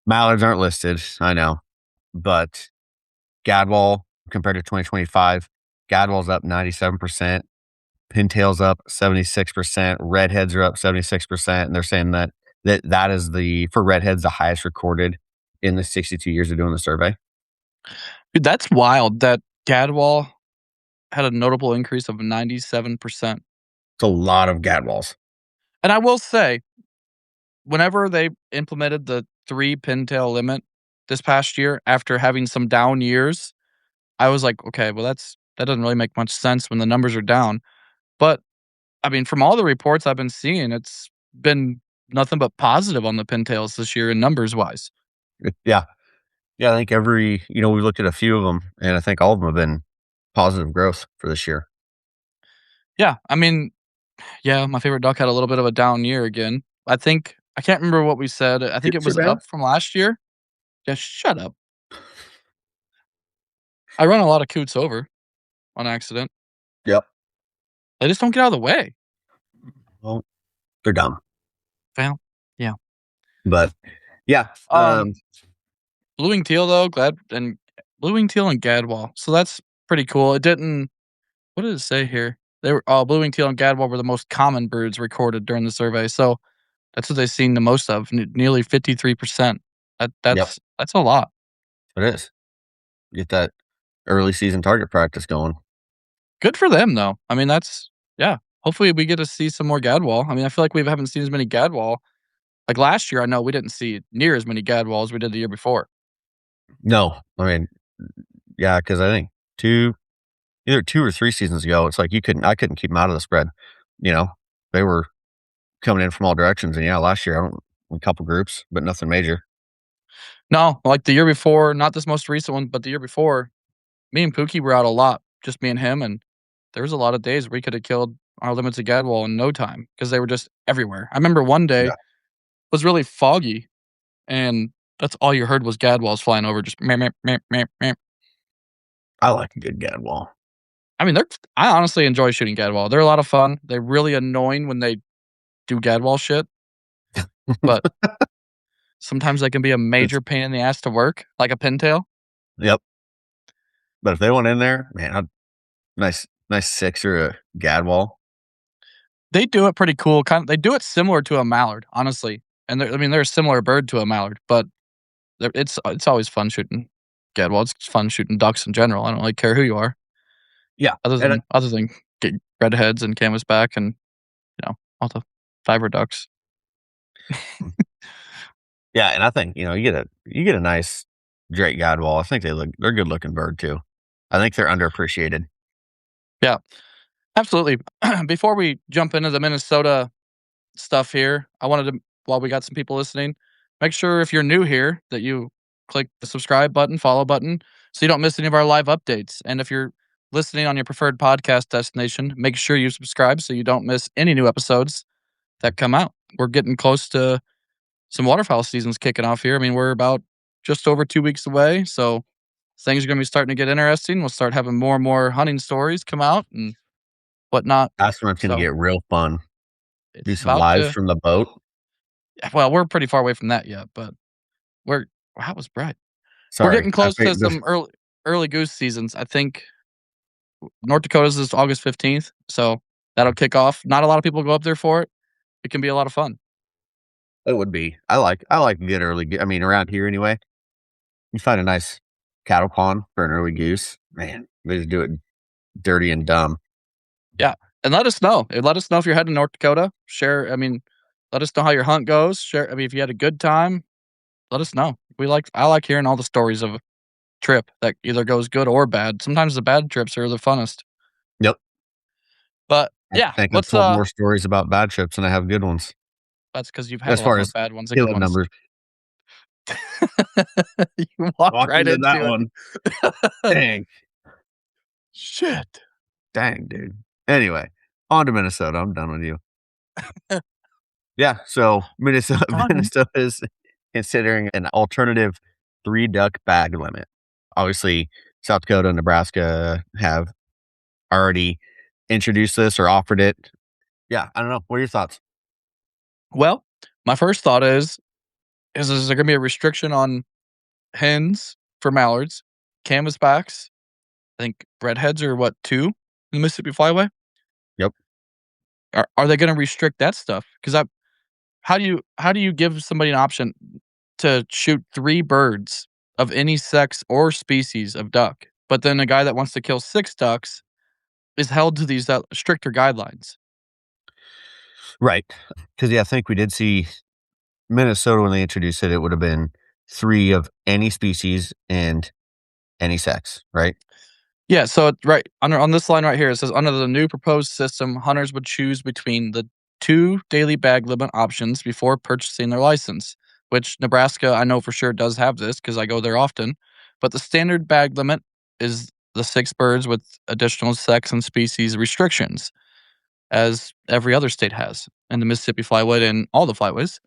mallards aren't listed, I know, but gadwall compared to 2025, gadwall's up 97%, pintails up 76%, redheads are up 76%, and they're saying that is the for redheads the highest recorded in the 62 years of doing the survey. Dude, that's wild that Gadwall had a notable increase of 97%. It's a lot of gadwalls. And I will say, whenever they implemented the 3 pintail limit this past year after having some down years, I was like, "Okay, well, that doesn't really make much sense when the numbers are down." But, I mean, from all the reports I've been seeing, it's been nothing but positive on the pintails this year in numbers wise. Yeah. Yeah, I think we looked at a few of them, and I think all of them have been positive growth for this year. Yeah, I mean, yeah, my favorite duck had a little bit of a down year again. I can't remember what we said. I think it Chips are was down? up from last year. Just shut up. I run a lot of coots over on accident. Yep. They just don't get out of the way. Well, they're dumb. Well, yeah. But yeah, Um, blue-winged teal though, glad and blue-winged teal and gadwall. So that's pretty cool. It didn't. What did it say here? They were blue-winged teal and gadwall were the most common birds recorded during the survey. So that's what they've seen the most of, nearly 53%. That yep, that's that's a lot. it is. Get that early season target practice going. Good for them though. I mean, that's yeah. Hopefully we get to see some more gadwall. I mean, I feel like we haven't seen as many gadwall. Like last year, I know we didn't see near as many gadwall as we did the year before. No, I mean, yeah, because I think either 2 or 3 seasons ago, it's like I couldn't keep them out of the spread. You know, they were coming in from all directions, and yeah, last year I don't a couple groups, but nothing major. No, like the year before, not this most recent one, but the year before, me and Pookie were out a lot, just me and him, and there was a lot of days we could have killed our limits of gadwall in no time because they were just everywhere. I remember one day Yeah, was really foggy, and that's all you heard was gadwalls flying over, just meh, meh, meh, meh, meh. I like a good gadwall. I mean, I honestly enjoy shooting gadwall. They're a lot of fun. They're really annoying when they do gadwall shit, but sometimes they can be a It's major pain in the ass to work, like a pintail. Yep, but if they went in there, man, nice 6 or a gadwall. They do it pretty cool. They do it similar to a mallard, honestly, and I mean, they're a similar bird to a mallard, but it's always fun shooting gadwall. It's fun shooting ducks in general. I don't really care who you are, Yeah, other and than other than get redheads and canvasback and all the diver ducks. yeah, and I think, you get a nice Drake Godwall. I think they're a good looking bird too. I think they're underappreciated. Yeah, absolutely. Before we jump into the Minnesota stuff here, I wanted to, while we got some people listening, make sure if you're new here that you click the subscribe button, follow button, so you don't miss any of our live updates. And if you're listening on your preferred podcast destination, make sure you subscribe so you don't miss any new episodes that come out. We're getting close to some waterfowl seasons kicking off here. I mean, we're about just over 2 weeks away, so things are going to be starting to get interesting. We'll start having more and more hunting stories come out, and whatnot. That's when it's gonna So get real fun. Do it's some about lives to. from the boat. Well, we're pretty far away from that yet, but we're how was Brett? We're Sorry, getting I close to think this some early goose seasons. I think North Dakota's is August 15th, so that'll kick off. Not a lot of people go up there for it. It can be a lot of fun. it would be. I like good I mean, around here anyway, you find a nice cattle pond for an early goose, man, they just do it dirty and dumb. Yeah, and let us know. And let us know if you're heading to North Dakota. Share. I mean, let us know how your hunt goes. Share. I mean, if you had a good time, let us know. I like hearing all the stories of a trip that either goes good or bad. Sometimes the bad trips are the funnest. Yep. But I yeah, think I've let's told more stories about bad trips than I have good ones, that's because you've had as a lot far more as bad ones than good killing ones. numbers. You walked Walked right into that into one. it. Dang. Shit. Dang, dude. Anyway, on to Minnesota, I'm done with you. Yeah, so Minnesota Fine. Minnesota is considering an alternative 3 duck bag limit. Obviously, South Dakota and Nebraska have already introduced this or offered it. Yeah, I don't know. What are your thoughts? Well, my first thought is there gonna be a restriction on hens for mallards, canvasbacks? I think redheads are what, 2 in the Mississippi Flyway? Yep. Are they gonna restrict that stuff? Because I how do you give somebody an option to shoot 3 birds of any sex or species of duck, but then a guy that wants to kill 6 ducks is held to these, stricter guidelines? Right. Because yeah, I think we did see Minnesota when they introduced it, it would have been 3 of any species and any sex, right? Yeah, so right on this line right here, it says, "Under the new proposed system, hunters would choose between the 2 daily bag limit options before purchasing their license," which Nebraska, I know for sure does have this because I go there often, but the standard bag limit is the 6 birds with additional sex and species restrictions, as every other state has, and the Mississippi Flyway and all the flyways.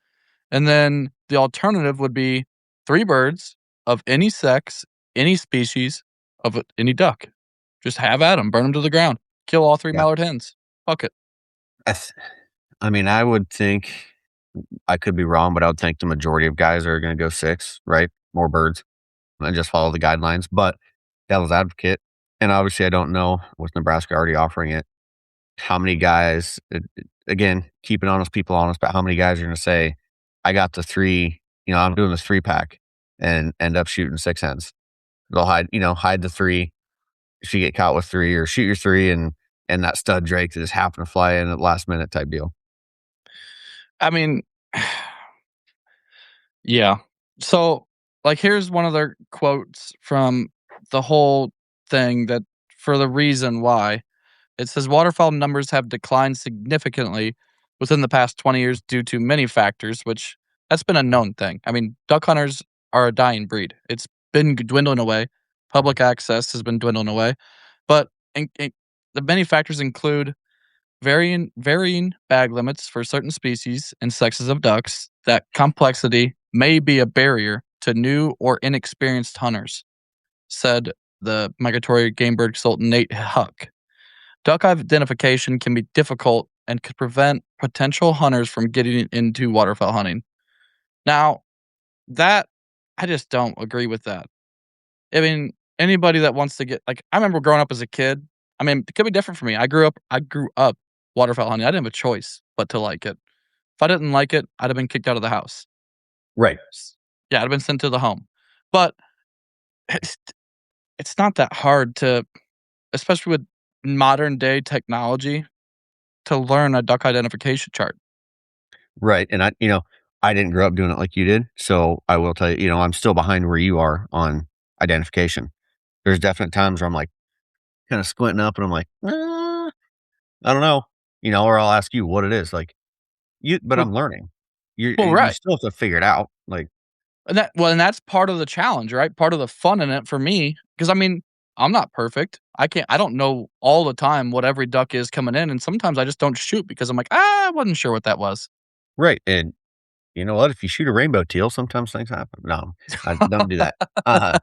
And then the alternative would be 3 birds of any sex, any species of any duck. Just have at 'em, burn them to the ground, kill all 3 Yeah. mallard hens. Fuck it. I th I mean, I would think I could be wrong, but I would think the majority of guys are gonna go 6, right? More birds and just follow the guidelines, but devil's advocate, and obviously I don't know with Nebraska already offering it, how many guys again, keeping honest people honest, but how many guys are gonna say, "I got the 3, I'm doing this 3-pack," and end up shooting 6 hens. They'll hide the 3 if you get caught with 3 or shoot your 3 and that stud drake that just happened to fly in at the last minute type deal. I mean, yeah. So, like, here's one of their quotes from the whole thing that for the reason why. It says waterfowl numbers have declined significantly within the past 20 years due to many factors, which that's been a known thing. I mean, duck hunters are a dying breed. It's been dwindling away. Public access has been dwindling away. But the many factors include varying bag limits for certain species and sexes of ducks. That complexity may be a barrier to new or inexperienced hunters, said the migratory game bird consultant Nate Huck. Duck identification can be difficult and could prevent potential hunters from getting into waterfowl hunting. Now, that I just don't agree with that. I mean, anybody that wants to get like I remember growing up as a kid. I mean, it could be different for me. I grew up waterfowl hunting. I didn't have a choice but to like it. If I didn't like it, I'd have been kicked out of the house. Right. Yeah, I'd have been sent to the home. But it's, it's not that hard to, especially with modern day technology, to learn a duck identification chart. Right, and I didn't grow up doing it like you did, so I will tell you, I'm still behind where you are on identification. There's definite times where I'm, like, kinda squinting up and I'm like, I don't know," or I'll ask you what it is, like, but Well, I'm learning. You right. still have to figure it out, like And that's part of the challenge, right? Part of the fun in it for me, because I mean, I'm not perfect. I don't know all the time what every duck is coming in, and sometimes I just don't shoot because I'm like, I wasn't sure what that was. right, and you know what? If you shoot a rainbow teal, sometimes things happen. No, I don't do that. Uh,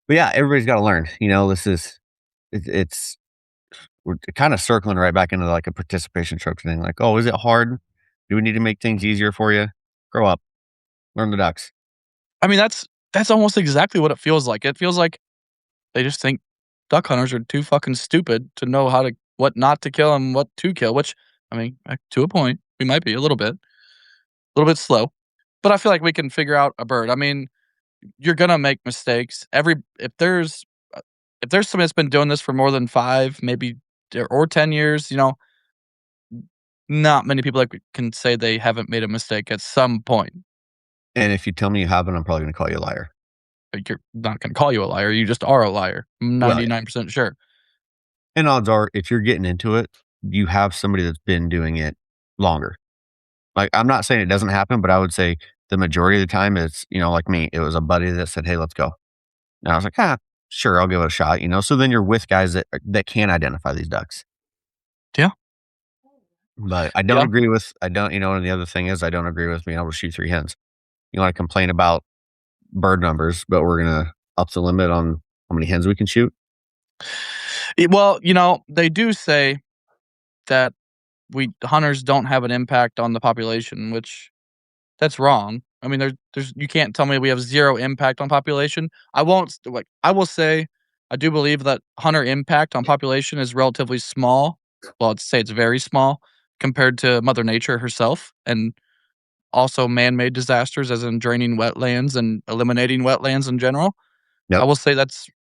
but yeah, everybody's gotta learn, this is it's we're kinda circling right back into, like, a participation trophy thing, like, "Oh, is it hard? Do we need to make things easier for you? Grow up. Learn the ducks." I mean, that's almost exactly what it feels like. It feels like they just think duck hunters are too fucking stupid to know how to what not to kill and what to kill, which, I mean, to a point, we might be a little bit slow, but I feel like we can figure out a bird. I mean, you're gonna make mistakes. If there's somebody that's been doing this for more than 5, maybe or 10 years, not many people that can say they haven't made a mistake at some point. And if you tell me you haven't, I'm probably gonna call you a liar. Like, you're not gonna call you a liar, you just are a liar. I'm Well, yeah. 99% sure. And odds are, if you're getting into it, you have somebody that's been doing it longer. Like, I'm not saying it doesn't happen, but I would say the majority of the time it's, like me, it was a buddy that said, "Hey, let's go." And I was like, sure, I'll give it a shot." So then you're with guys that can identify these ducks. Yeah, But yeah. I don't, and the other thing is I don't agree with being able to shoot 3 hens. You wanna complain about bird numbers, but we're gonna up the limit on how many hens we can shoot? Well, they do say that we hunters don't have an impact on the population, which that's wrong. I mean, there's you can't tell me we have 0 impact on population. I will say, I do believe that hunter impact on population is relatively small. Well, I'd say it's very small compared to Mother Nature herself, and also man-made disasters, as in draining wetlands and eliminating wetlands in general. I Yep, will say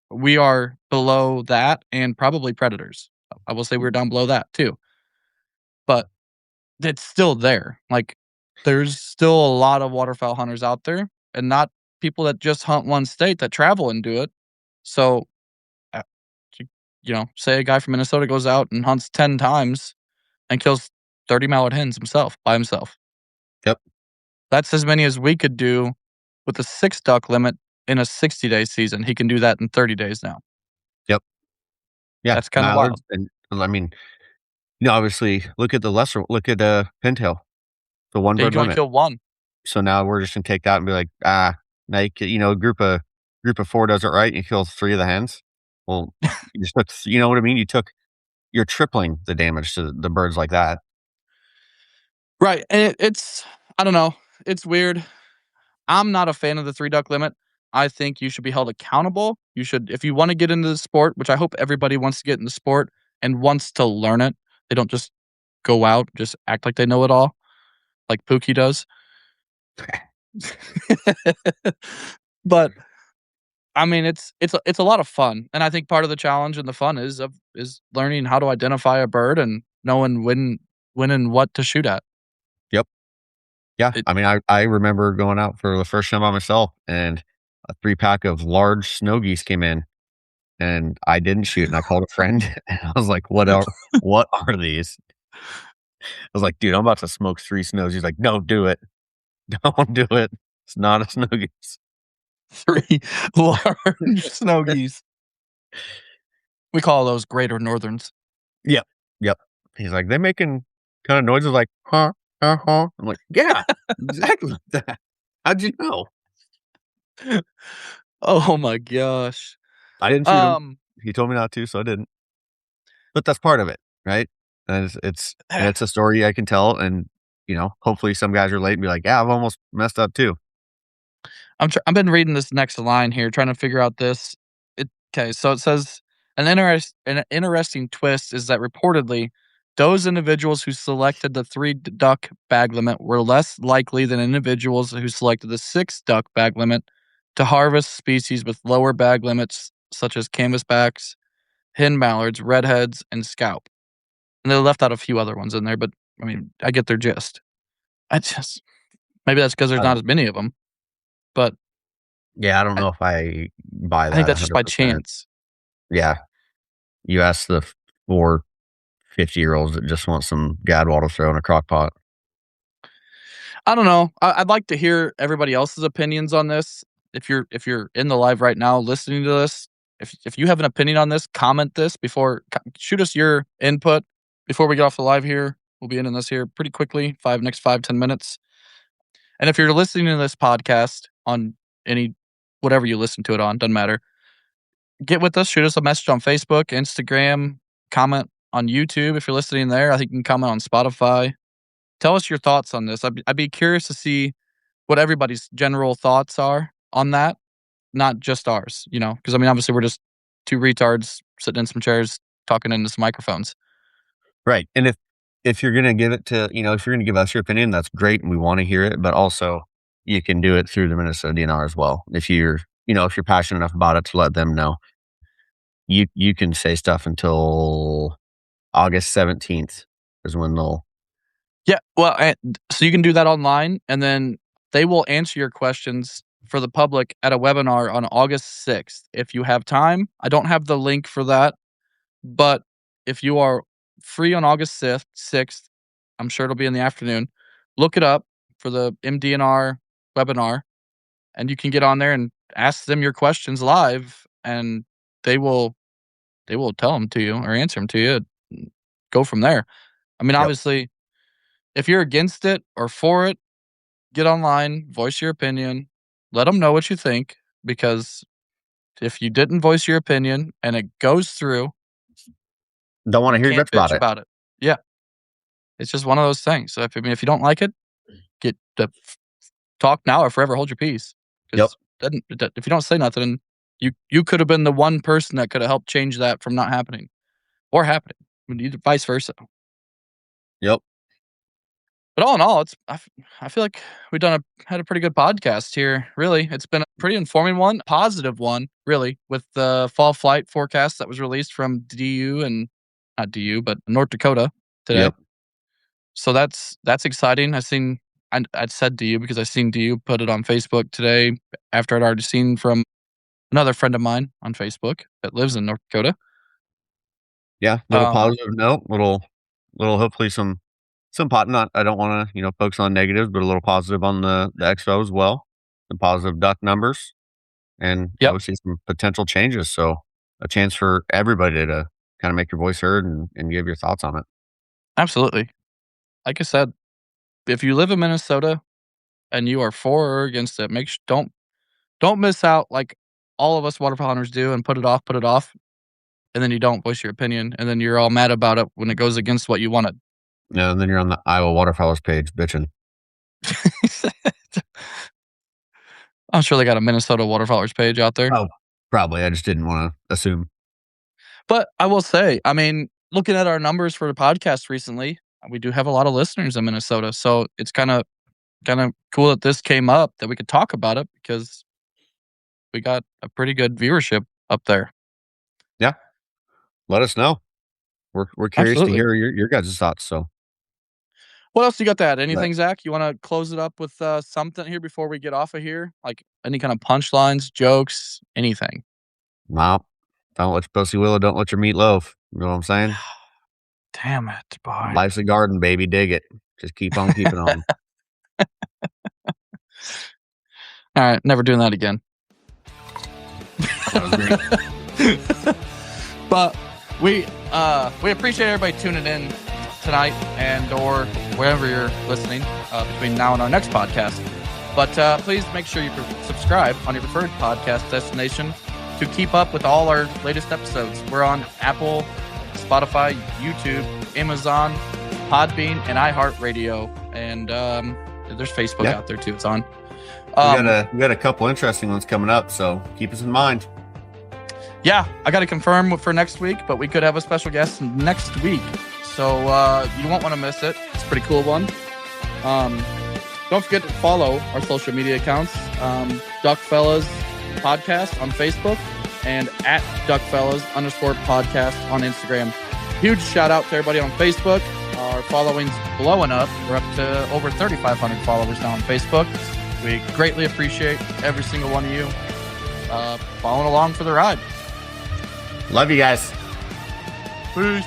we are below that and probably predators. I will say we're down below that too, but it's still there. Like, there's still a lot of waterfowl hunters out there, and not people that just hunt one state that travel and do it. So, uh, you say a guy from Minnesota goes out and hunts 10 times and kills 30 mallard hens himself by himself. yep, That's as many as we could do with a 6 duck limit in a 60-day season. He can do that in 30 days now. yep. Yeah, That's kinda wild. mallards and I mean, obviously, look at, pintail, the one Yeah, you bird can only limit. kill 1. So now we're just gonna take that and be like, now a group of 4 does it right, you kill 3 of the hens. Well, you just took you know what I mean? You're tripling the damage to the birds like that. Right, and it's I don't know, it's weird. I'm not a fan of the 3 duck limit. I think you should be held accountable. You should, if you wanna get into the sport, which I hope everybody wants to get in the sport and wants to learn it, they don't just go out, just act like they know it all, like Pookie does. But, I mean, it's a lot of fun, and I think part of the challenge and the fun is learning how to identify a bird and knowing when and what to shoot at. Yep. Yeah, It I mean, I remember going out for the first time by myself, and a 3-pack of large snow geese came in, and I didn't shoot, and I called a friend, and I was like, what are these?" I was like, "Dude, I'm about to smoke 3 snows." He's like, "Don't do it. Don't do it. It's not a snow goose." 3 large snow geese. We call those greater northerns. Yep, yep. He's like, "They making kinda noises like, 'huh, huh.'" I'm like, "Yeah, exactly like that. How'd you know?" Oh my gosh. I didn't shoot him. Um, He told me not to, so I didn't. But that's part of it, right? And it's a story I can tell and, hopefully some guys relate and be like, "Yeah, I've almost messed up too." I've been reading this next line here, trying to figure out this. Okay, so it says an interesting twist is that reportedly those individuals who selected the 3 duck bag limit were less likely than individuals who selected the 6 duck bag limit to harvest species with lower bag limits such as canvasbacks, hen mallards, redheads, and scaup. And they left out a few other ones in there, but I mean, I get their gist. I just maybe that's because there's I not don't as many of them, but Yeah, I don't I know if I buy I think that that's just by 100%. chance. Yeah, you ask the 4 50-year-olds that just want some gadwall to throw in a crock pot. I don't know. I'd like to hear everybody else's opinions on this. If you're in the live right now listening to this, if you have an opinion on this, comment this shoot us your input before we get off the live here. We'll be ending this here pretty quickly, next 5-10 minutes. And if you're listening to this podcast on any whatever you listen to it on, doesn't matter. Get with us, shoot us a message on Facebook, Instagram, comment on YouTube if you're listening there. I think you can comment on Spotify. Tell us your thoughts on this. I'd be curious to see what everybody's general thoughts are on that, not just ours, because I mean, obviously we're just two retards sitting in some chairs talking into some microphones. Right. And if you're gonna give it to if you're gonna give us your opinion, that's great and we wanna hear it, but also you can do it through the Minnesota DNR as well. If you're passionate enough about it to let them know. You can say stuff until August 17th is when they'll. Yeah, well, so you can do that online, and then they will answer your questions for the public at a webinar on August 6th. If you have time, I don't have the link for that, but if you are free on August 6th, I'm sure it'll be in the afternoon. Look it up for the MDNR webinar, and you can get on there and ask them your questions live, and they will tell them to you or answer them to you. Go from there. I mean, Yep. obviously, if you're against it or for it, get online, voice your opinion, let them know what you think, because if you didn't voice your opinion and it goes through, Don't wanna you hear you can't bitch about bitch it. about it. Yeah, it's just one of those things. So if you don't like it, get the talk now or forever hold your peace. Yep. Because if you don't say nothing, you could have been the one person that could have helped change that from not happening or happening. I mean, vice versa. Yep. But all in all, I feel like we've had a pretty good podcast here. Really, it's been a pretty informing one, positive one, really, with the fall flight forecast that was released from DU and not DU, but North Dakota today. Yep. So that's exciting. I'd said DU because I seen DU put it on Facebook today after I'd already seen from another friend of mine on Facebook that lives in North Dakota. Yeah, little positive note, little hopefully some pot not I don't wanna, focus on negatives, but a little positive on the expo as well. Some positive duck numbers and Yep, obviously some potential changes, so a chance for everybody to kinda make your voice heard and give your thoughts on it. absolutely. Like I said, if you live in Minnesota and you are for or against it, don't miss out like all of us waterfowl hunters do and put it off, and then you don't voice your opinion, and then you're all mad about it when it goes against what you wanted. Yeah, and then you're on the Iowa Waterfowlers page bitching. I'm sure they got a Minnesota waterfowlers page out there. Oh, probably, I just didn't wanna assume. But I will say, I mean, looking at our numbers for the podcast recently, we do have a lot of listeners in Minnesota, so it's kinda cool that this came up, that we could talk about it because we got a pretty good viewership up there. Yeah, let us know. We're curious to Absolutely. hear your guys' thoughts, so What else you got to add? but Anything, Zach? You wanna close it up with, something here before we get off of here? Like, any kind of punchlines, jokes, anything? no, don't let your pussy willow, don't let your meat loaf. You know what I'm saying? Damn it, boy. Life's a garden, baby, dig it. Just keep on keeping on. Alright, never doing that again. That was great. But we appreciate everybody tuning in tonight and or wherever you're listening between now and our next podcast. But please make sure you subscribe on your preferred podcast destination to keep up with all our latest episodes. We're on Apple, Spotify, YouTube, Amazon, Podbean, and iHeartRadio. And there's Facebook out there too. It's on. We got a couple interesting ones coming up, so keep us in mind. Yeah, I got to confirm for next week, but we could have a special guest next week. So you won't want to miss it. It's a pretty cool one. Don't forget to follow our social media accounts, Duckfellas Podcast on Facebook and at Duckfellas_podcast on Instagram. Huge shout out to everybody on Facebook. Our following's blowing up. We're up to over 3,500 followers now on Facebook. We greatly appreciate every single one of you following along for the ride. Love you guys. Peace.